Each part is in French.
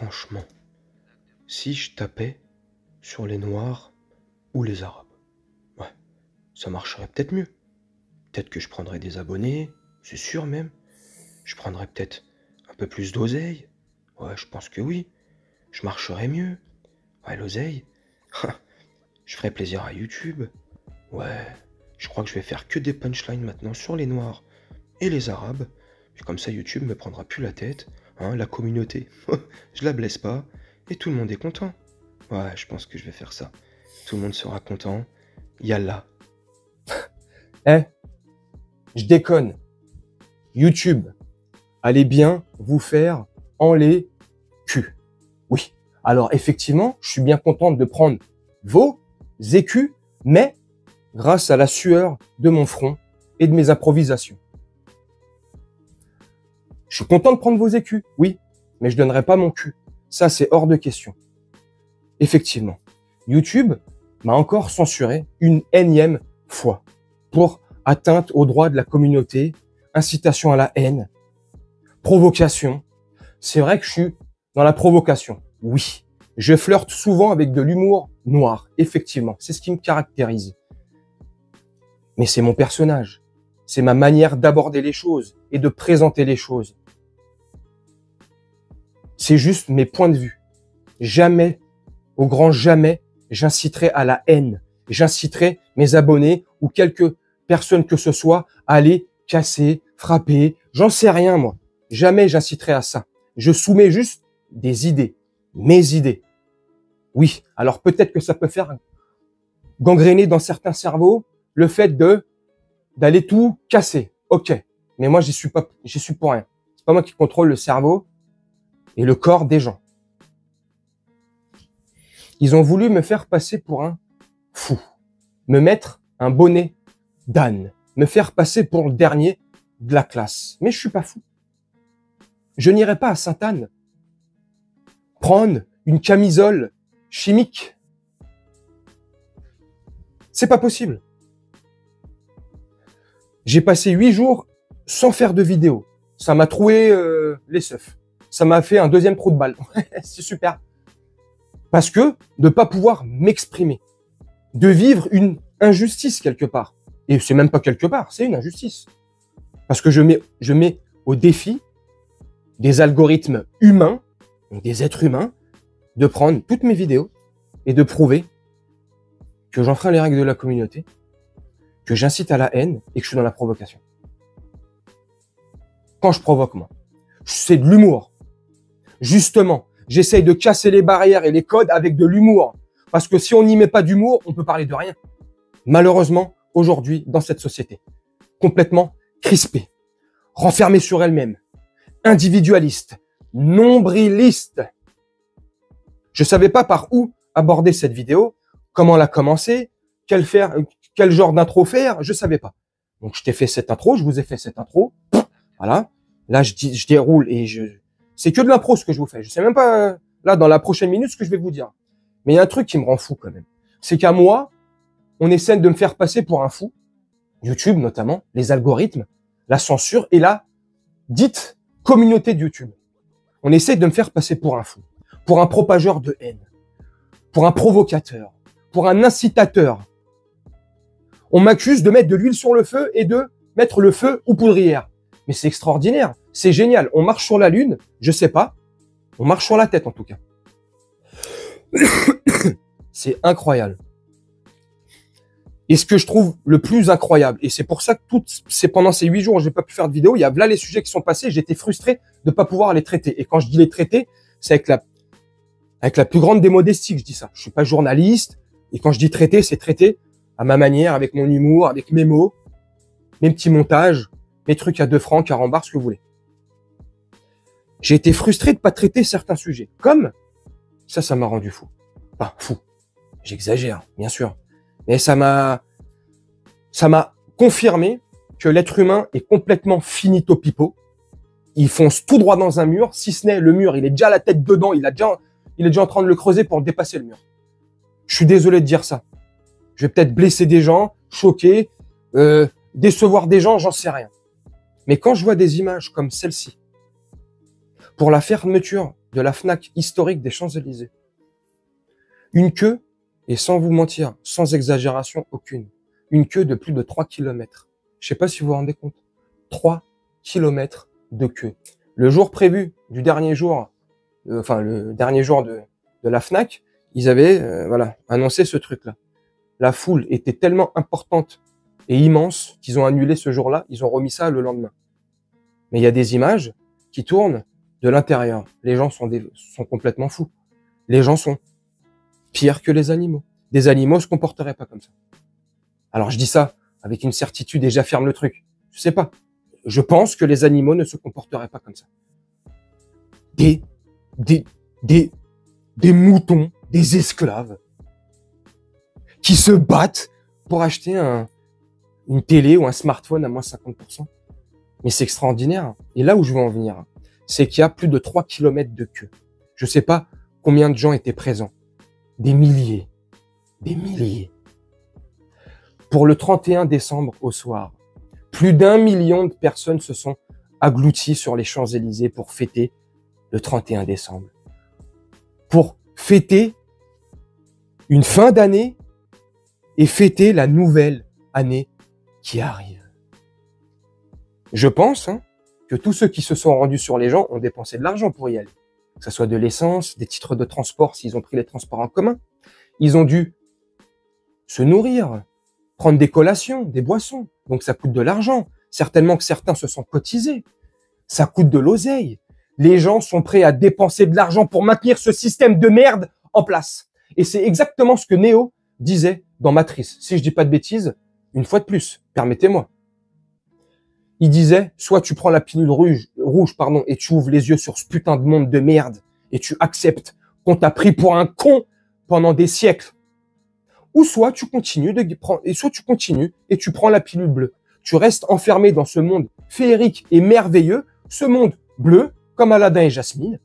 franchement, si je tapais sur les Noirs ou les Arabes, ouais, ça marcherait peut-être mieux. Peut-être que je prendrais des abonnés, c'est sûr même. Je prendrais peut-être un peu plus d'oseille. Ouais, je pense que oui. Je marcherais mieux. Ouais, l'oseille. Je ferais plaisir à YouTube. Ouais, je crois que je vais faire que des punchlines maintenant sur les Noirs et les Arabes. Puis comme ça, YouTube me prendra plus la tête. Hein, la communauté, je la blesse pas. Et tout le monde est content. Ouais, je pense que je vais faire ça. Tout le monde sera content. Yallah. Eh, je déconne. YouTube, allez bien vous faire en les culs. Oui. Alors effectivement, je suis bien contente de prendre vos écus, mais grâce à la sueur de mon front et de mes improvisations. Je suis content de prendre vos écus, oui, mais je donnerai pas mon cul. Ça, c'est hors de question. Effectivement, YouTube m'a encore censuré une énième fois pour atteinte aux droits de la communauté, incitation à la haine, provocation. C'est vrai que je suis dans la provocation, oui. Je flirte souvent avec de l'humour noir, effectivement. C'est ce qui me caractérise. Mais c'est mon personnage. C'est ma manière d'aborder les choses et de présenter les choses. C'est juste mes points de vue. Jamais, au grand jamais, j'inciterai à la haine. J'inciterai mes abonnés ou quelques personnes que ce soit à aller casser, frapper. J'en sais rien, moi. Jamais j'inciterai à ça. Je soumets juste des idées. Mes idées. Oui, alors peut-être que ça peut faire gangréner dans certains cerveaux le fait d'aller tout casser. Ok, mais moi j'y suis pour rien. C'est pas moi qui contrôle le cerveau et le corps des gens. Ils ont voulu me faire passer pour un fou, me mettre un bonnet d'âne, me faire passer pour le dernier de la classe. Mais je suis pas fou. Je n'irai pas à Sainte-Anne prendre une camisole chimique. C'est pas possible. J'ai passé 8 jours sans faire de vidéo. Ça m'a troué les seufs. Ça m'a fait un deuxième trou de balle. C'est super. Parce que de pas pouvoir m'exprimer, de vivre une injustice quelque part. Et c'est même pas quelque part, c'est une injustice. Parce que je mets au défi des algorithmes humains, donc des êtres humains, de prendre toutes mes vidéos et de prouver que j'enfreins les règles de la communauté, que j'incite à la haine et que je suis dans la provocation. Quand je provoque, moi, c'est de l'humour. Justement, j'essaye de casser les barrières et les codes avec de l'humour. Parce que si on n'y met pas d'humour, on peut parler de rien. Malheureusement, aujourd'hui, dans cette société, complètement crispée, renfermée sur elle-même, individualiste, nombriliste. Je savais pas par où aborder cette vidéo, comment la commencer, quel genre d'intro faire, je savais pas. Donc, je t'ai fait cette intro, je vous ai fait cette intro. Voilà. Là, je déroule et c'est que de l'impro ce que je vous fais. Je sais même pas, là, dans la prochaine minute, ce que je vais vous dire. Mais il y a un truc qui me rend fou quand même. C'est qu'à moi, on essaie de me faire passer pour un fou. YouTube, notamment, les algorithmes, la censure et la dite communauté de YouTube. On essaie de me faire passer pour un fou, pour un propageur de haine, pour un provocateur, pour un incitateur. On m'accuse de mettre de l'huile sur le feu et de mettre le feu aux poudrières. Mais c'est extraordinaire, c'est génial. On marche sur la lune, je sais pas. On marche sur la tête en tout cas. C'est incroyable. Et ce que je trouve le plus incroyable, et c'est pour ça que c'est pendant ces 8 jours où j'ai pas pu faire de vidéo, il y a là les sujets qui sont passés, j'étais frustré de pas pouvoir les traiter. Et quand je dis les traiter, c'est avec la plus grande démodestie que je dis ça. Je suis pas journaliste, et quand je dis traiter, c'est traiter à ma manière, avec mon humour, avec mes mots, mes petits montages, mes trucs à 2 francs, 40 bars, ce que vous voulez. J'ai été frustré de pas traiter certains sujets. Comme, ça m'a rendu fou. Enfin, fou. J'exagère, bien sûr. Mais ça m'a confirmé que l'être humain est complètement finito pipo. Il fonce tout droit dans un mur, si ce n'est le mur, il est déjà la tête dedans, il est déjà en train de le creuser pour dépasser le mur. Je suis désolé de dire ça. Je vais peut-être blesser des gens, choquer, décevoir des gens, j'en sais rien. Mais quand je vois des images comme celle-ci, pour la fermeture de la Fnac historique des Champs-Élysées. Une queue, et sans vous mentir, sans exagération aucune, une queue de plus de 3 kilomètres. Je sais pas si vous vous rendez compte. 3 kilomètres de queue. Le jour prévu du dernier jour, le dernier jour de la Fnac, ils avaient annoncé ce truc-là. La foule était tellement importante et immense qu'ils ont annulé ce jour-là, ils ont remis ça le lendemain. Mais il y a des images qui tournent de l'intérieur. Les gens sont complètement fous. Les gens sont pires que les animaux. Des animaux se comporteraient pas comme ça. Alors je dis ça avec une certitude et j'affirme le truc. Je sais pas. Je pense que les animaux ne se comporteraient pas comme ça. Des moutons, des esclaves qui se battent pour acheter une télé ou un smartphone à moins 50%. Mais c'est extraordinaire. Et là où je veux en venir, c'est qu'il y a plus de 3 kilomètres de queue. Je sais pas combien de gens étaient présents. Des milliers. Des milliers. Pour le 31 décembre au soir, plus d'1 million de personnes se sont englouties sur les Champs-Élysées pour fêter le 31 décembre. Pour fêter une fin d'année et fêter la nouvelle année qui arrive. Je pense que tous ceux qui se sont rendus sur les gens ont dépensé de l'argent pour y aller. Que ce soit de l'essence, des titres de transport s'ils ont pris les transports en commun. Ils ont dû se nourrir, prendre des collations, des boissons. Donc ça coûte de l'argent. Certainement que certains se sont cotisés. Ça coûte de l'oseille. Les gens sont prêts à dépenser de l'argent pour maintenir ce système de merde en place. Et c'est exactement ce que Neo disait dans Matrice. Si je dis pas de bêtises, une fois de plus, permettez-moi. Il disait, soit tu prends la pilule rouge, et tu ouvres les yeux sur ce putain de monde de merde et tu acceptes qu'on t'a pris pour un con pendant des siècles. Ou soit tu continues et tu prends la pilule bleue. Tu restes enfermé dans ce monde féerique et merveilleux, ce monde bleu, comme Aladdin et Jasmine,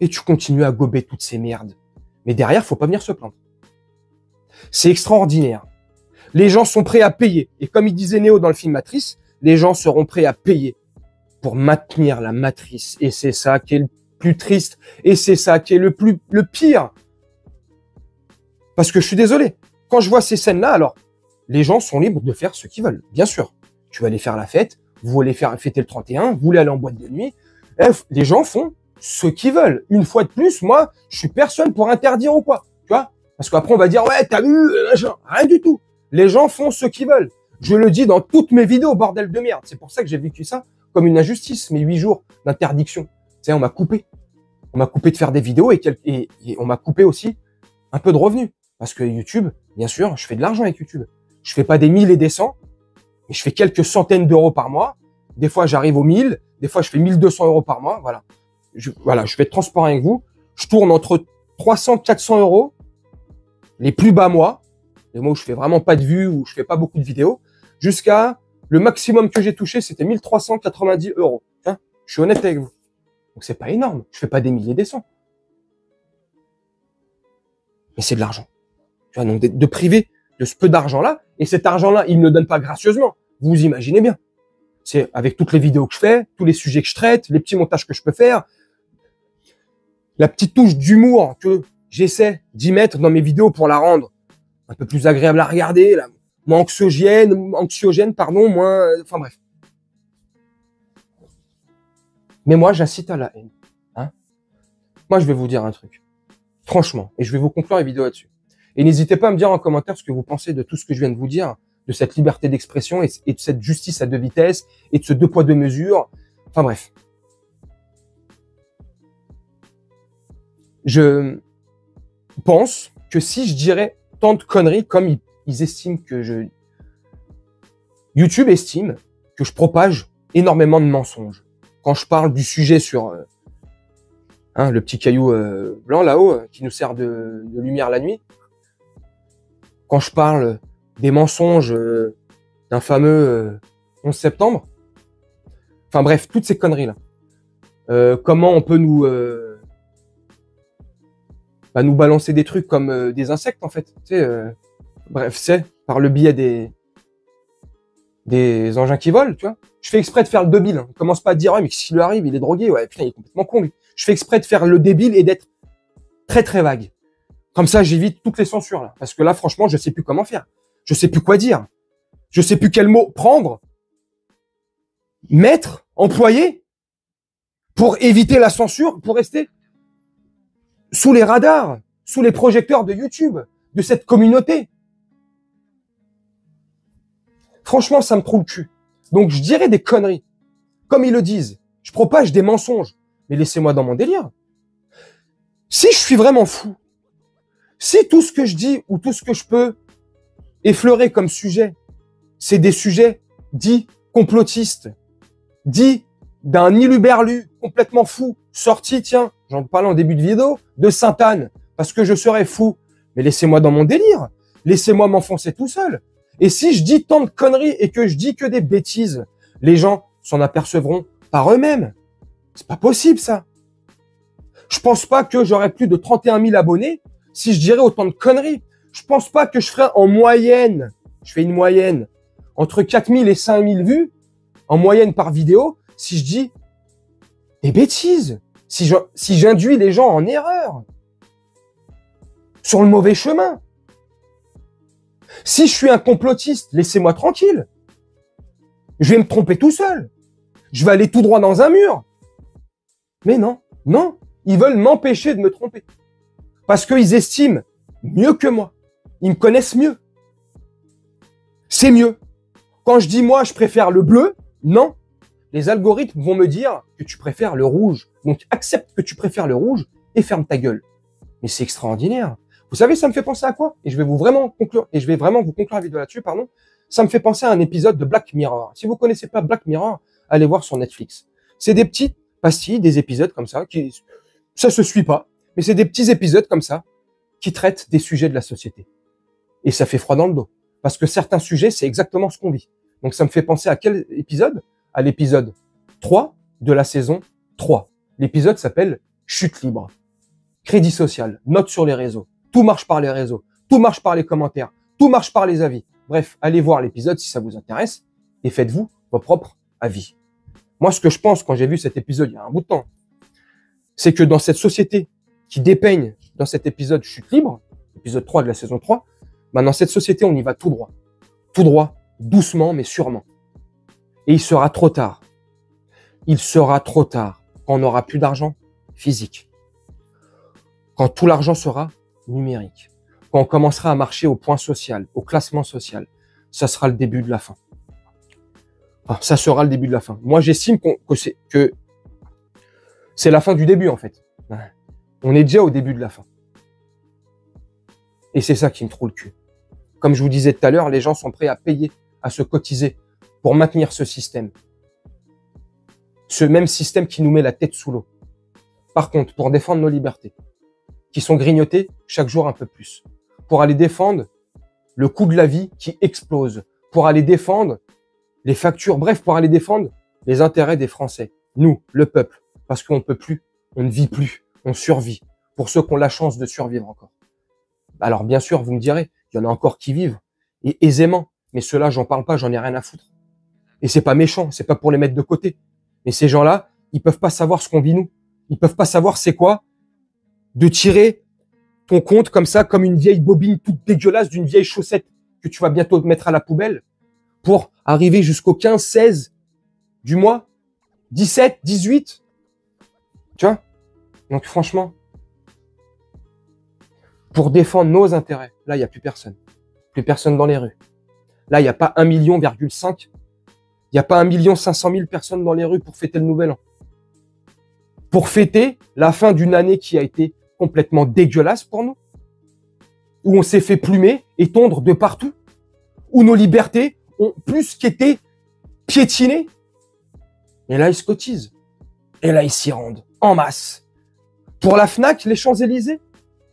et tu continues à gober toutes ces merdes. Mais derrière, faut pas venir se plaindre. C'est extraordinaire. Les gens sont prêts à payer. Et comme il disait Neo dans le film Matrice, les gens seront prêts à payer pour maintenir la matrice. Et c'est ça qui est le plus triste. Et c'est ça qui est le pire. Parce que je suis désolé. Quand je vois ces scènes-là, alors, les gens sont libres de faire ce qu'ils veulent. Bien sûr. Tu vas aller faire la fête. Vous voulez fêter le 31. Vous voulez aller en boîte de nuit. Les gens font ce qu'ils veulent. Une fois de plus, moi, je suis personne pour interdire ou quoi. Tu vois? Parce qu'après, on va dire, ouais, t'as vu, rien du tout. Les gens font ce qu'ils veulent. Je le dis dans toutes mes vidéos, bordel de merde. C'est pour ça que j'ai vécu ça comme une injustice, mes 8 jours d'interdiction. Tu sais, on m'a coupé. On m'a coupé de faire des vidéos et on m'a coupé aussi un peu de revenus. Parce que YouTube, bien sûr, je fais de l'argent avec YouTube. Je fais pas des 1000 et des 100, mais je fais quelques centaines d'euros par mois. Des fois, j'arrive aux 1000. Des fois, je fais 1200 euros par mois. Voilà. Je vais être transparent avec vous. Je tourne entre 300 et 400 euros. Les plus bas mois. Les mois où je fais vraiment pas de vues, où je fais pas beaucoup de vidéos. Jusqu'à le maximum que j'ai touché, c'était 1390 euros. Hein, je suis honnête avec vous. Donc c'est pas énorme. Je fais pas des milliers et des cents. Mais c'est de l'argent. Tu vois, donc de priver de ce peu d'argent-là, et cet argent-là, il ne le donne pas gracieusement. Vous imaginez bien. C'est avec toutes les vidéos que je fais, tous les sujets que je traite, les petits montages que je peux faire, la petite touche d'humour que j'essaie d'y mettre dans mes vidéos pour la rendre un peu plus agréable à regarder, moins anxiogène, moins, enfin bref. Mais moi, j'incite à la haine. Hein. Moi, je vais vous dire un truc. Franchement, et je vais vous conclure la vidéo là-dessus. Et n'hésitez pas à me dire en commentaire ce que vous pensez de tout ce que je viens de vous dire, de cette liberté d'expression et de cette justice à deux vitesses et de ce 2 poids 2 mesures. Enfin bref. Je pense que si je dirais tant de conneries comme ils estiment que YouTube estime que je propage énormément de mensonges. Quand je parle du sujet sur le petit caillou blanc là-haut qui nous sert de lumière la nuit, quand je parle des mensonges d'un fameux 11 septembre, enfin bref, toutes ces conneries-là. Comment on peut nous balancer des trucs comme des insectes, en fait. Tu sais, bref, c'est par le biais des engins qui volent, tu vois. Je fais exprès de faire le débile. Hein. On commence pas à dire, ouais, mais s'il lui arrive, il est drogué. Ouais, putain, il est complètement con, lui. je fais exprès de faire le débile et d'être très très vague. Comme ça, j'évite toutes les censures là. Parce que là, franchement, je sais plus comment faire. Je sais plus quoi dire. Je sais plus quel mot prendre, mettre, employer pour éviter la censure, pour rester sous les radars, sous les projecteurs de YouTube, de cette communauté. Franchement, ça me trouve le cul. Donc, je dirais des conneries. Comme ils le disent. Je propage des mensonges. Mais laissez-moi dans mon délire. Si je suis vraiment fou, si tout ce que je dis ou tout ce que je peux effleurer comme sujet, c'est des sujets dits complotistes, dits d'un iluberlu complètement fou, sorti, tiens, j'en parlais en début de vidéo, de Sainte-Anne, parce que je serais fou. Mais laissez-moi dans mon délire. Laissez-moi m'enfoncer tout seul. Et si je dis tant de conneries et que je dis que des bêtises, les gens s'en apercevront par eux-mêmes. C'est pas possible, ça. Je pense pas que j'aurais plus de 31 000 abonnés si je dirais autant de conneries. Je pense pas que je ferais en moyenne, je fais une moyenne, entre 4 000 et 5 000 vues, en moyenne par vidéo, si je dis des bêtises, si j'induis les gens en erreur, sur le mauvais chemin. Si je suis un complotiste, laissez-moi tranquille. Je vais me tromper tout seul. Je vais aller tout droit dans un mur. Mais non, non, ils veulent m'empêcher de me tromper. Parce qu'ils estiment mieux que moi. Ils me connaissent mieux. C'est mieux. Quand je dis moi, je préfère le bleu, non. Les algorithmes vont me dire que tu préfères le rouge. Donc accepte que tu préfères le rouge et ferme ta gueule. Mais c'est extraordinaire. Vous savez, ça me fait penser à quoi? Et je vais vraiment vous conclure la vidéo là-dessus, pardon. Ça me fait penser à un épisode de Black Mirror. Si vous connaissez pas Black Mirror, allez voir sur Netflix. C'est des petites pastilles, des épisodes comme ça, ça se suit pas, mais c'est des petits épisodes comme ça, qui traitent des sujets de la société. Et ça fait froid dans le dos. Parce que certains sujets, c'est exactement ce qu'on vit. Donc ça me fait penser à quel épisode? À l'épisode 3 de la saison 3. L'épisode s'appelle Chute libre. Crédit social, note sur les réseaux. Tout marche par les réseaux. Tout marche par les commentaires. Tout marche par les avis. Bref, allez voir l'épisode si ça vous intéresse et faites-vous vos propres avis. Moi, ce que je pense quand j'ai vu cet épisode il y a un bout de temps, c'est que dans cette société qui dépeigne dans cet épisode Chute libre, épisode 3 de la saison 3, ben dans cette société, on y va tout droit. Tout droit, doucement, mais sûrement. Et il sera trop tard. Il sera trop tard quand on n'aura plus d'argent physique. Quand tout l'argent sera numérique. Quand on commencera à marcher au point social, au classement social, ça sera le début de la fin. Enfin, ça sera le début de la fin. Moi, j'estime que c'est la fin du début, en fait. On est déjà au début de la fin. Et c'est ça qui me trouve le cul. Comme je vous disais tout à l'heure, les gens sont prêts à payer, à se cotiser pour maintenir ce système. Ce même système qui nous met la tête sous l'eau. Par contre, pour défendre nos libertés, qui sont grignotées chaque jour un peu plus, pour aller défendre le coût de la vie qui explose, pour aller défendre les factures, bref, pour aller défendre les intérêts des Français. Nous, le peuple, parce qu'on ne peut plus, on ne vit plus, on survit, pour ceux qui ont la chance de survivre encore. Alors bien sûr, vous me direz, il y en a encore qui vivent, et aisément, mais ceux-là, j'en parle pas, j'en ai rien à foutre. Et c'est pas méchant, c'est pas pour les mettre de côté. Mais ces gens-là, ils peuvent pas savoir ce qu'on vit nous. Ils peuvent pas savoir c'est quoi de tirer ton compte comme ça, comme une vieille bobine toute dégueulasse d'une vieille chaussette que tu vas bientôt mettre à la poubelle pour arriver jusqu'au 15, 16 du mois, 17, 18. Tu vois? Donc franchement, pour défendre nos intérêts, là, il n'y a plus personne. Plus personne dans les rues. Là, il n'y a pas 1,5 million. Il n'y a pas 1,5 million personnes dans les rues pour fêter le nouvel an. Pour fêter la fin d'une année qui a été complètement dégueulasse pour nous. Où on s'est fait plumer et tondre de partout. Où nos libertés ont plus qu'été piétinées. Et là, ils se cotisent. Et là, ils s'y rendent. En masse. Pour la Fnac, les Champs-Élysées.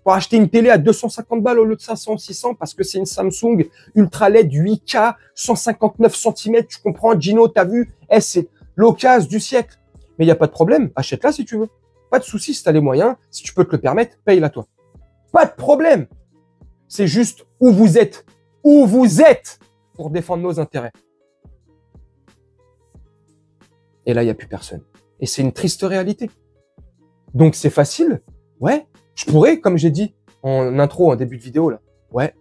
Pour acheter une télé à 250 balles au lieu de 500, 600 parce que c'est une Samsung Ultra LED 8K, 159 cm. Tu comprends, Gino, t'as vu? C'est l'occasion du siècle. Mais il n'y a pas de problème. Achète-la si tu veux. Pas de souci si tu as les moyens. Si tu peux te le permettre, paye-la toi. Pas de problème. C'est juste où vous êtes. Où vous êtes pour défendre nos intérêts. Et là, il n'y a plus personne. Et c'est une triste réalité. Donc c'est facile. Ouais, je pourrais, comme j'ai dit en intro, en début de vidéo, là. Ouais,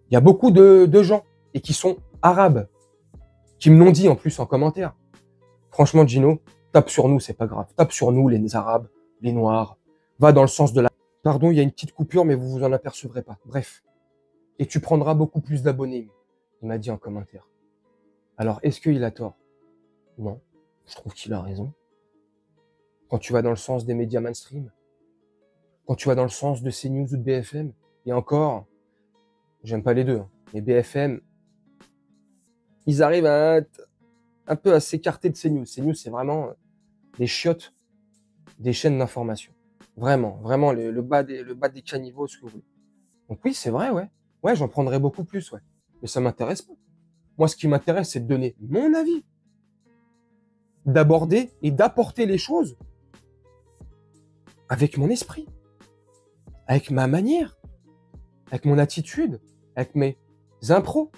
il y a beaucoup de gens, et qui sont arabes, qui me l'ont dit en plus en commentaire. Franchement, Gino, tape sur nous, c'est pas grave. Tape sur nous, les arabes, les noirs. Va dans le sens de la... Pardon, il y a une petite coupure, mais vous vous en apercevrez pas. Bref. Et tu prendras beaucoup plus d'abonnés, il m'a dit en commentaire. Alors, est-ce qu'il a tort? Non, je trouve qu'il a raison. Quand tu vas dans le sens des médias mainstream, quand tu vas dans le sens de CNews ou de BFM, et encore, j'aime pas les deux, hein, mais BFM, ils arrivent un peu à s'écarter de CNews. CNews, c'est vraiment des chiottes des chaînes d'information. Vraiment, vraiment, le bas des caniveaux, ce que vous voulez. Donc oui, c'est vrai, ouais. Ouais, j'en prendrais beaucoup plus, ouais. Mais ça m'intéresse pas. Moi, ce qui m'intéresse, c'est de donner mon avis, d'aborder et d'apporter les choses avec mon esprit, avec ma manière, avec mon attitude, avec mes impros,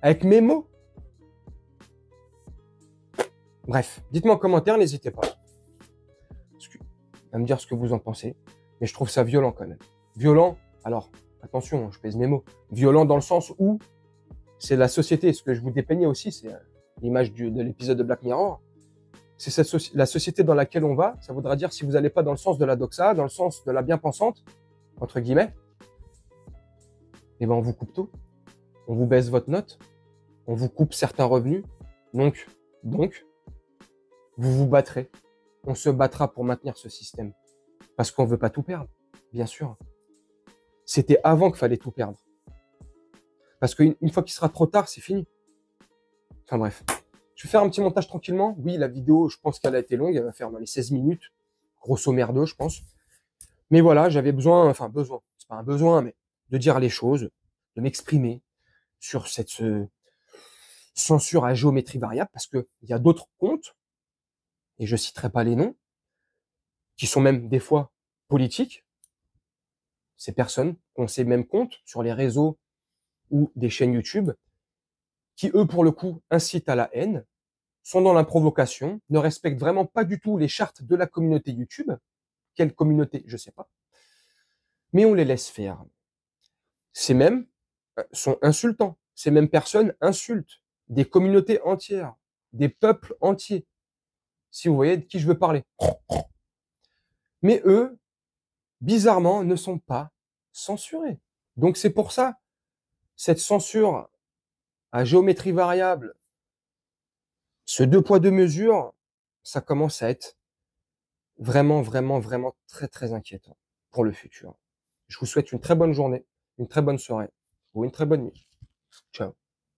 avec mes mots. Bref, dites-moi en commentaire, n'hésitez pas à me dire ce que vous en pensez. Mais je trouve ça violent quand même. Violent, alors, attention, je pèse mes mots. Violent dans le sens où c'est la société. Ce que je vous dépeignais aussi, c'est l'image de l'épisode de Black Mirror. C'est la société dans laquelle on va. Ça voudra dire si vous n'allez pas dans le sens de la doxa, dans le sens de la bien-pensante, entre guillemets, eh ben on vous coupe tout. On vous baisse votre note. On vous coupe certains revenus. Donc, vous vous battrez. On se battra pour maintenir ce système. Parce qu'on ne veut pas tout perdre, bien sûr. C'était avant qu'il fallait tout perdre. Parce qu'une fois qu'il sera trop tard, c'est fini. Enfin bref. Je vais faire un petit montage tranquillement. Oui, la vidéo, je pense qu'elle a été longue. Elle va faire dans les 16 minutes. Grosso merdo, je pense. Mais voilà, j'avais besoin, c'est pas un besoin, mais de dire les choses, de m'exprimer sur cette censure à géométrie variable, parce qu'il y a d'autres comptes, et je citerai pas les noms, qui sont même des fois politiques. Ces personnes ont ces mêmes comptes sur les réseaux ou des chaînes YouTube, qui eux, pour le coup, incitent à la haine, sont dans la provocation, ne respectent vraiment pas du tout les chartes de la communauté YouTube. Quelle communauté? Je sais pas. Mais on les laisse faire. Ces mêmes sont insultants. Ces mêmes personnes insultent des communautés entières, des peuples entiers. Si vous voyez de qui je veux parler. Mais eux, bizarrement, ne sont pas censurés. Donc c'est pour ça, cette censure à géométrie variable, ce 2 poids 2 mesures, ça commence à être vraiment, vraiment, vraiment très, très inquiétant pour le futur. Je vous souhaite une très bonne journée, une très bonne soirée ou une très bonne nuit. Ciao.